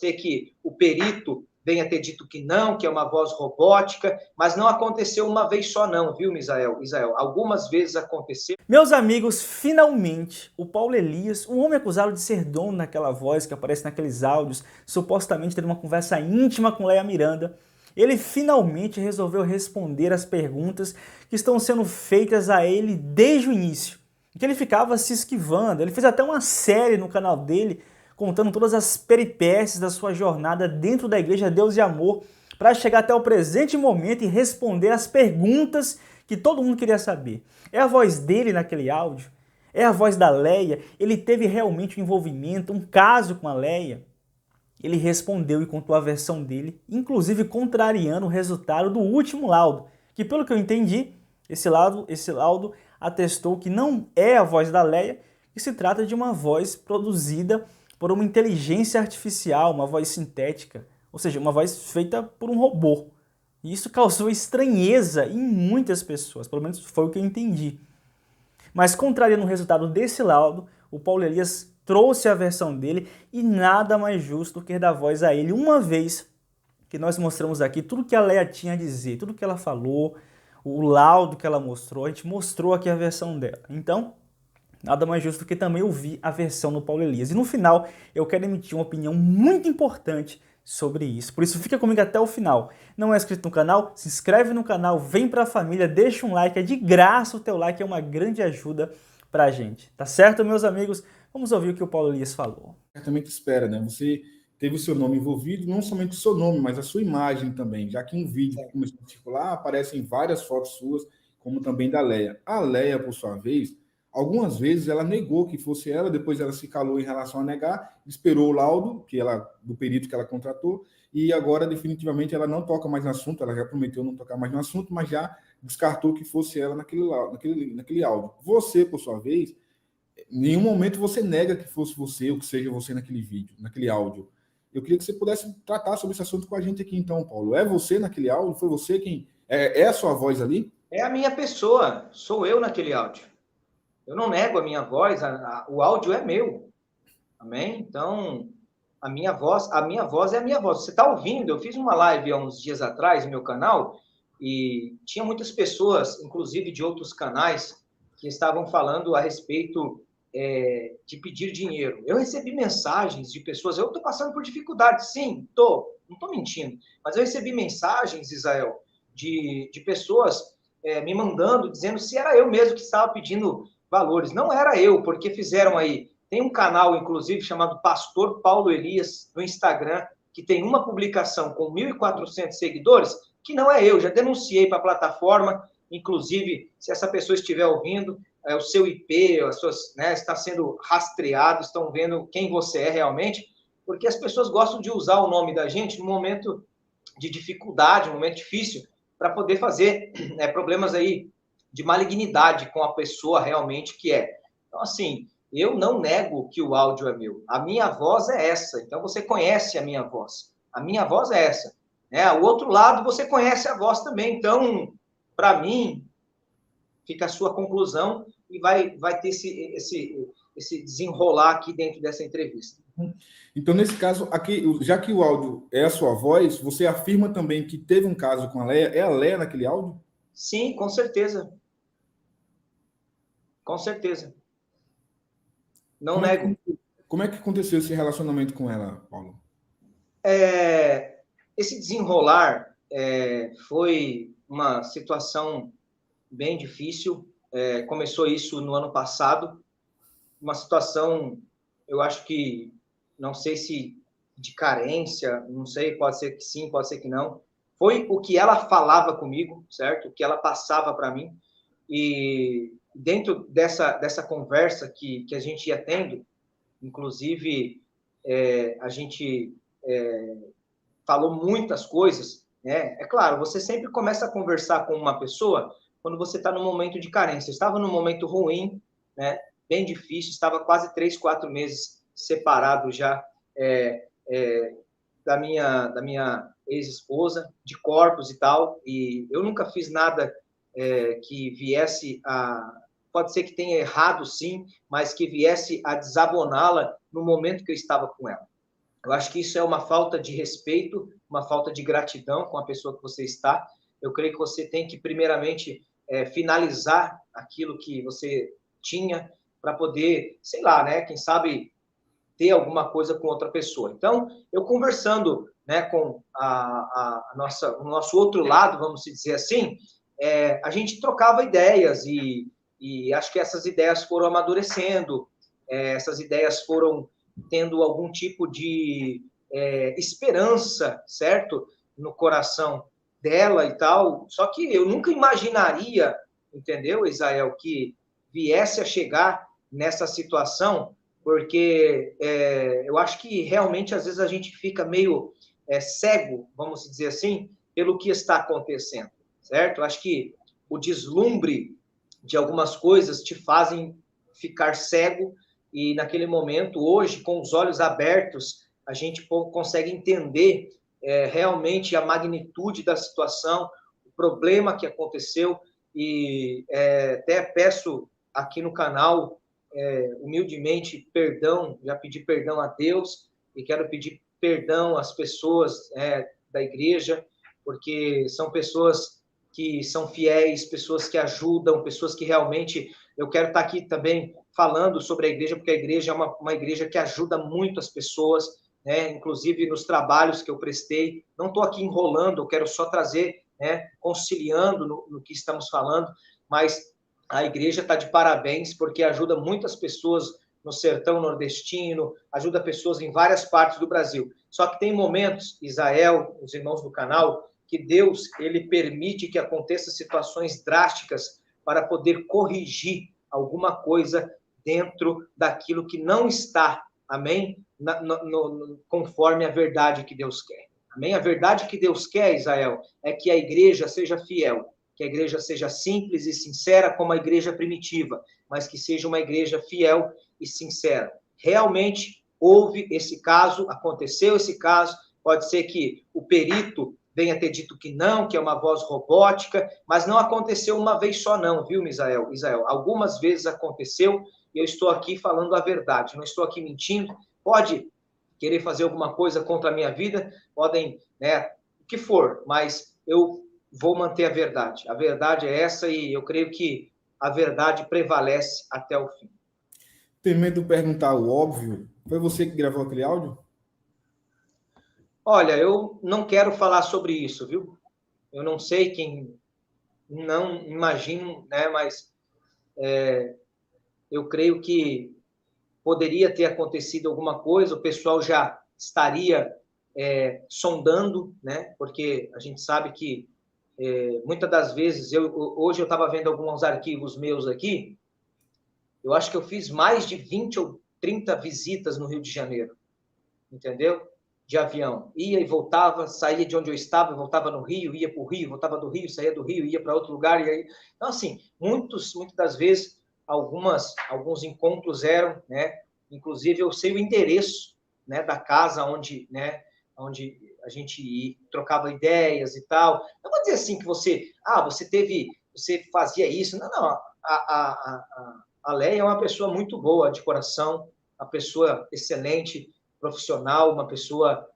ser que o perito venha ter dito que não, que é uma voz robótica, mas não aconteceu uma vez só não, viu, Misael? Algumas vezes aconteceu. Meus amigos, finalmente, o Paulo Elias, um homem acusado de ser dono daquela voz que aparece naqueles áudios, supostamente tendo uma conversa íntima com Léa Miranda, ele finalmente resolveu responder as perguntas que estão sendo feitas a ele desde o início, que ele ficava se esquivando. Ele fez até uma série no canal dele, contando todas as peripécias da sua jornada dentro da Igreja Deus e Amor, para chegar até o presente momento e responder as perguntas que todo mundo queria saber. É a voz dele naquele áudio? É a voz da Léia? Ele teve realmente um envolvimento, um caso com a Léia? Ele respondeu e contou a versão dele, inclusive contrariando o resultado do último laudo, que pelo que eu entendi, esse laudo atestou que não é a voz da Léia, que se trata de uma voz produzida por uma inteligência artificial, uma voz sintética, ou seja, uma voz feita por um robô. E isso causou estranheza em muitas pessoas, pelo menos foi o que eu entendi. Mas contrariando o resultado desse laudo, o Paulo Elias trouxe a versão dele e nada mais justo do que dar voz a ele, uma vez que nós mostramos aqui tudo que a Léia tinha a dizer, tudo que ela falou, o laudo que ela mostrou, a gente mostrou aqui a versão dela. Então, nada mais justo do que também ouvir a versão do Paulo Elias. E no final, eu quero emitir uma opinião muito importante sobre isso. Por isso, fica comigo até o final. Não é inscrito no canal? Se inscreve no canal, vem pra família, deixa um like, é de graça o teu like, é uma grande ajuda pra gente. Tá certo, meus amigos? Vamos ouvir o que o Paulo Elias falou. Certamente espera, né? Você teve o seu nome envolvido, não somente o seu nome, mas a sua imagem também, já que um vídeo que começou a circular, aparecem várias fotos suas, como também da Léia. A Léia, por sua vez, algumas vezes ela negou que fosse ela, depois ela se calou em relação a negar, esperou o laudo do perito que ela contratou, e agora definitivamente ela não toca mais no assunto, ela já prometeu não tocar mais no assunto, mas já descartou que fosse ela naquele áudio. Você, por sua vez, em nenhum momento você nega que fosse você ou que seja você naquele vídeo, naquele áudio. Eu queria que você pudesse tratar sobre esse assunto com a gente aqui então, Paulo. É você naquele áudio? Foi você quem... É a sua voz ali? É a minha pessoa, sou eu naquele áudio. Eu não nego a minha voz, o áudio é meu. Amém? Então, a minha voz é a minha voz. Você está ouvindo? Eu fiz uma live há uns dias atrás no meu canal e tinha muitas pessoas, inclusive de outros canais, que estavam falando a respeito de pedir dinheiro. Eu recebi mensagens de pessoas, eu estou passando por dificuldade, sim, não estou mentindo, mas eu recebi mensagens, Israel, de pessoas me mandando, dizendo se era eu mesmo que estava pedindo valores. Não era eu, porque fizeram aí. Tem um canal, inclusive, chamado Pastor Paulo Elias, no Instagram, que tem uma publicação com 1.400 seguidores, que não é eu. Já denunciei para a plataforma, inclusive, se essa pessoa estiver ouvindo, o seu IP, está sendo rastreado, estão vendo quem você é realmente, porque as pessoas gostam de usar o nome da gente no momento de dificuldade, um momento difícil, para poder fazer problemas aí de malignidade com a pessoa realmente que é. Então, assim, eu não nego que o áudio é meu. A minha voz é essa. Então, você conhece a minha voz. A minha voz é essa. O outro lado, você conhece a voz também. Então, para mim, fica a sua conclusão e vai ter esse desenrolar aqui dentro dessa entrevista. Então, nesse caso, aqui, já que o áudio é a sua voz, você afirma também que teve um caso com a Léia. É a Léia naquele áudio? Sim, com certeza. Com certeza. Não nego. Como é que aconteceu esse relacionamento com ela, Paulo? Esse desenrolar foi uma situação bem difícil. Começou isso no ano passado. Uma situação, eu acho que, não sei se de carência, não sei, pode ser que sim, pode ser que não. Foi o que ela falava comigo, certo? O que ela passava para mim. E dentro dessa conversa que a gente ia tendo, inclusive, a gente falou muitas coisas, né? É claro, você sempre começa a conversar com uma pessoa quando você está num momento de carência. Eu estava num momento ruim, né? Bem difícil, estava quase 3, 4 meses separado já da minha ex-esposa, de corpos e tal, e eu nunca fiz nada que viesse a... Pode ser que tenha errado, sim, mas que viesse a desaboná-la no momento que eu estava com ela. Eu acho que isso é uma falta de respeito, uma falta de gratidão com a pessoa que você está. Eu creio que você tem que, primeiramente, finalizar aquilo que você tinha para poder, sei lá, né, quem sabe ter alguma coisa com outra pessoa. Então, eu conversando, né, com o nosso outro lado, vamos dizer assim, a gente trocava ideias e acho que essas ideias foram amadurecendo, essas ideias foram tendo algum tipo de esperança, certo? No coração dela e tal. Só que eu nunca imaginaria, entendeu, Israel, que viesse a chegar nessa situação, porque eu acho que realmente às vezes a gente fica meio cego, vamos dizer assim, pelo que está acontecendo, certo? Eu acho que o deslumbre de algumas coisas te fazem ficar cego e naquele momento, hoje, com os olhos abertos, a gente consegue entender realmente a magnitude da situação, o problema que aconteceu e até peço aqui no canal humildemente perdão, já pedi perdão a Deus e quero pedir perdão às pessoas da igreja, porque são pessoas que são fiéis, pessoas que ajudam, pessoas que realmente... Eu quero estar aqui também falando sobre a igreja, porque a igreja é uma igreja que ajuda muito as pessoas, né? Inclusive nos trabalhos que eu prestei. Não estou aqui enrolando, eu quero só trazer, né, conciliando no que estamos falando, mas a igreja está de parabéns, porque ajuda muitas pessoas no sertão nordestino, ajuda pessoas em várias partes do Brasil. Só que tem momentos, Israel, os irmãos do canal, que Deus ele permite que aconteçam situações drásticas para poder corrigir alguma coisa dentro daquilo que não está, amém? Conforme a verdade que Deus quer. Amém? A verdade que Deus quer, Israel, é que a igreja seja fiel, que a igreja seja simples e sincera como a igreja primitiva, mas que seja uma igreja fiel e sincera. Realmente houve esse caso, aconteceu esse caso, pode ser que o perito venha ter dito que não, que é uma voz robótica, mas não aconteceu uma vez só não, viu, Israel? Algumas vezes aconteceu e eu estou aqui falando a verdade, não estou aqui mentindo. Pode querer fazer alguma coisa contra a minha vida, podem, né, o que for, mas eu vou manter a verdade. A verdade é essa e eu creio que a verdade prevalece até o fim. Tem medo de perguntar o óbvio? Foi você que gravou aquele áudio? Olha, eu não quero falar sobre isso, viu? Eu não sei quem, não imagino, né? Mas eu creio que poderia ter acontecido alguma coisa, o pessoal já estaria sondando, né? Porque a gente sabe que muitas das vezes, hoje eu estava vendo alguns arquivos meus aqui, eu acho que eu fiz mais de 20 ou 30 visitas no Rio de Janeiro, entendeu? De avião. Ia e voltava, saía de onde eu estava, voltava no Rio, ia para o Rio, voltava do Rio, saía do Rio, ia para outro lugar. E aí... Então, assim, muitas das vezes, alguns encontros eram, né? Inclusive, eu sei o endereço, né, da casa onde a gente trocava ideias e tal. Não vou dizer assim que você fazia isso. Não, não. A Leia é uma pessoa muito boa de coração, uma pessoa excelente, profissional, uma pessoa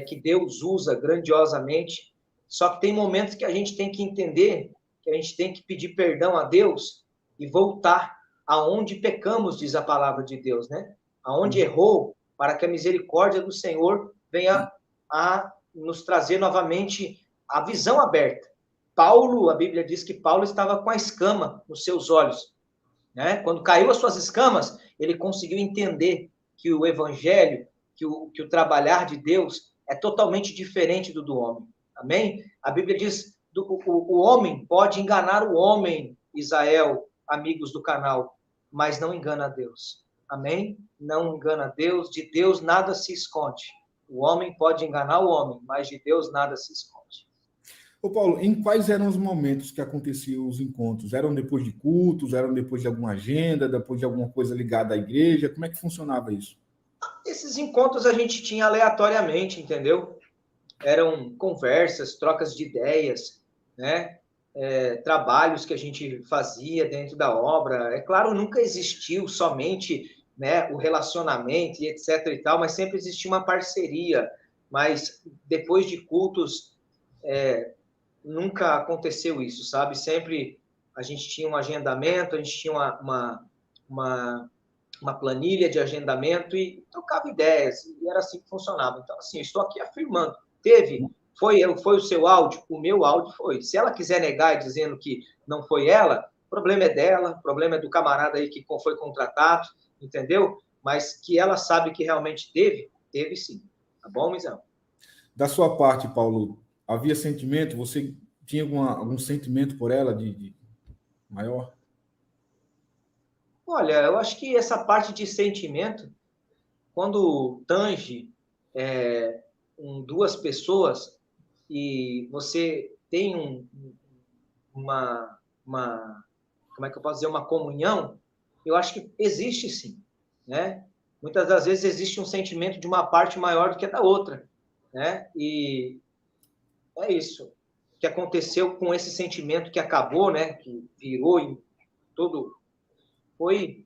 que Deus usa grandiosamente. Só que tem momentos que a gente tem que entender, que a gente tem que pedir perdão a Deus e voltar aonde pecamos, diz a palavra de Deus, né? Aonde errou, para que a misericórdia do Senhor venha a nos trazer novamente a visão aberta. Paulo, a Bíblia diz que Paulo estava com a escama nos seus olhos, né? Quando caiu as suas escamas, ele conseguiu entender que o evangelho, que o trabalhar de Deus é totalmente diferente do homem. Amém? A Bíblia diz o homem pode enganar o homem, Israel, amigos do canal, mas não engana a Deus. Amém? Não engana a Deus, de Deus nada se esconde. O homem pode enganar o homem, mas de Deus nada se esconde. Ô Paulo, em quais eram os momentos que aconteciam os encontros? Eram depois de cultos? Eram depois de alguma agenda? Depois de alguma coisa ligada à igreja? Como é que funcionava isso? Esses encontros a gente tinha aleatoriamente, entendeu? Eram conversas, trocas de ideias, né? Trabalhos que a gente fazia dentro da obra. É claro, nunca existiu somente né, o relacionamento e etc e tal, mas sempre existia uma parceria. Mas depois de cultos, nunca aconteceu isso, sabe? Sempre a gente tinha um agendamento, a gente tinha uma planilha de agendamento e trocava ideias, e era assim que funcionava. Então, assim, eu estou aqui afirmando, foi o seu áudio? O meu áudio foi. Se ela quiser negar dizendo que não foi ela, o problema é dela, o problema é do camarada aí que foi contratado, entendeu? Mas que ela sabe que realmente teve sim. Tá bom, Mizão? Da sua parte, Paulo, havia sentimento? Você tinha algum sentimento por ela de maior? Olha, eu acho que essa parte de sentimento, quando tange duas pessoas e você tem como é que eu posso dizer, uma comunhão, eu acho que existe sim, né? Muitas das vezes existe um sentimento de uma parte maior do que a da outra, né? E é isso que aconteceu com esse sentimento que acabou, né? Que virou em todo, foi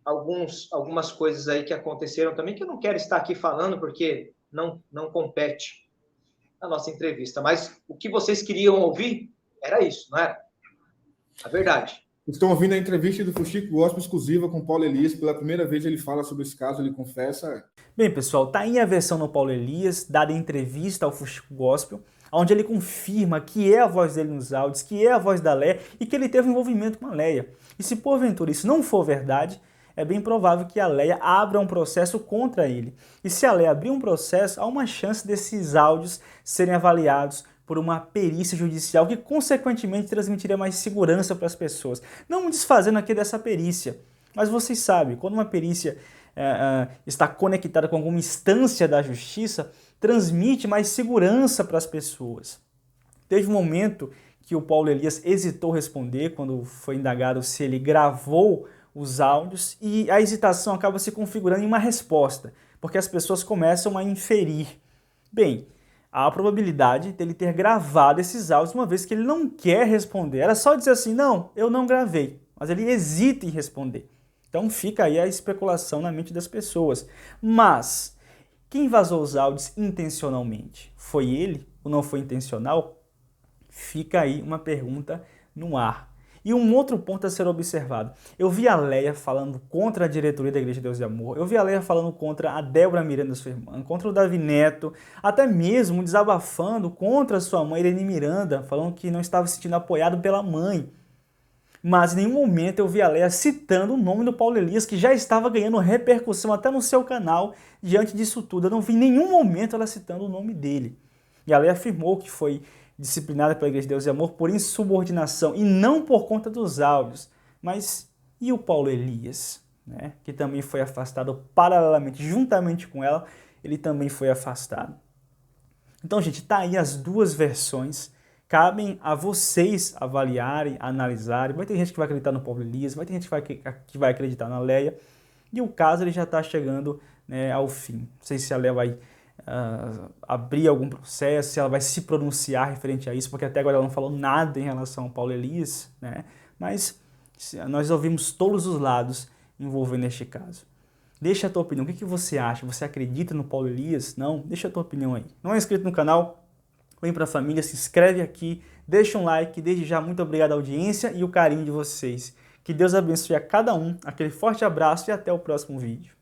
algumas coisas aí que aconteceram também que eu não quero estar aqui falando porque não compete a nossa entrevista, mas o que vocês queriam ouvir era isso, não era? A verdade. Estão ouvindo a entrevista do Fuxico Gospel exclusiva com Paulo Elias. Pela primeira vez ele fala sobre esse caso, ele confessa. Bem, pessoal, tá aí a versão no Paulo Elias, dada em entrevista ao Fuxico Gospel, onde ele confirma que é a voz dele nos áudios, que é a voz da Leia e que ele teve um envolvimento com a Leia. E se porventura isso não for verdade, é bem provável que a Leia abra um processo contra ele. E se a Leia abrir um processo, há uma chance desses áudios serem avaliados por uma perícia judicial que, consequentemente, transmitiria mais segurança para as pessoas. Não me desfazendo aqui dessa perícia, mas vocês sabem, quando uma perícia está conectada com alguma instância da justiça, transmite mais segurança para as pessoas. Teve um momento que o Paulo Elias hesitou responder quando foi indagado se ele gravou os áudios e a hesitação acaba se configurando em uma resposta, porque as pessoas começam a inferir. Bem, há a probabilidade dele ter gravado esses áudios uma vez que ele não quer responder. Era só dizer assim, não, eu não gravei, mas ele hesita em responder. Então fica aí a especulação na mente das pessoas. Mas quem vazou os áudios intencionalmente? Foi ele ou não foi intencional? Fica aí uma pergunta no ar. E um outro ponto a ser observado. Eu vi a Leia falando contra a diretoria da Igreja de Deus e Amor, eu vi a Leia falando contra a Débora Miranda, sua irmã, contra o Davi Neto, até mesmo desabafando contra sua mãe, Irene Miranda, falando que não estava se sentindo apoiado pela mãe. Mas em nenhum momento eu vi a Leia citando o nome do Paulo Elias, que já estava ganhando repercussão até no seu canal diante disso tudo. Eu não vi em nenhum momento ela citando o nome dele. E a Leia afirmou que foi disciplinada pela Igreja de Deus e Amor por insubordinação e não por conta dos áudios. Mas e o Paulo Elias, né? Que também foi afastado paralelamente, juntamente com ela, ele também foi afastado. Então, gente, tá aí as duas versões. Cabem a vocês avaliarem, analisarem. Vai ter gente que vai acreditar no Paulo Elias, vai ter gente que vai acreditar na Leia. E o caso ele já está chegando, né, ao fim. Não sei se a Leia vai abrir algum processo, se ela vai se pronunciar referente a isso, porque até agora ela não falou nada em relação ao Paulo Elias, né? Mas nós ouvimos todos os lados envolvendo este caso. Deixa a tua opinião, o que você acha? Você acredita no Paulo Elias? Não? Deixa a tua opinião aí. Não é inscrito no canal? Vem para a família, se inscreve aqui, deixa um like, desde já muito obrigado à audiência e o carinho de vocês. Que Deus abençoe a cada um, aquele forte abraço e até o próximo vídeo.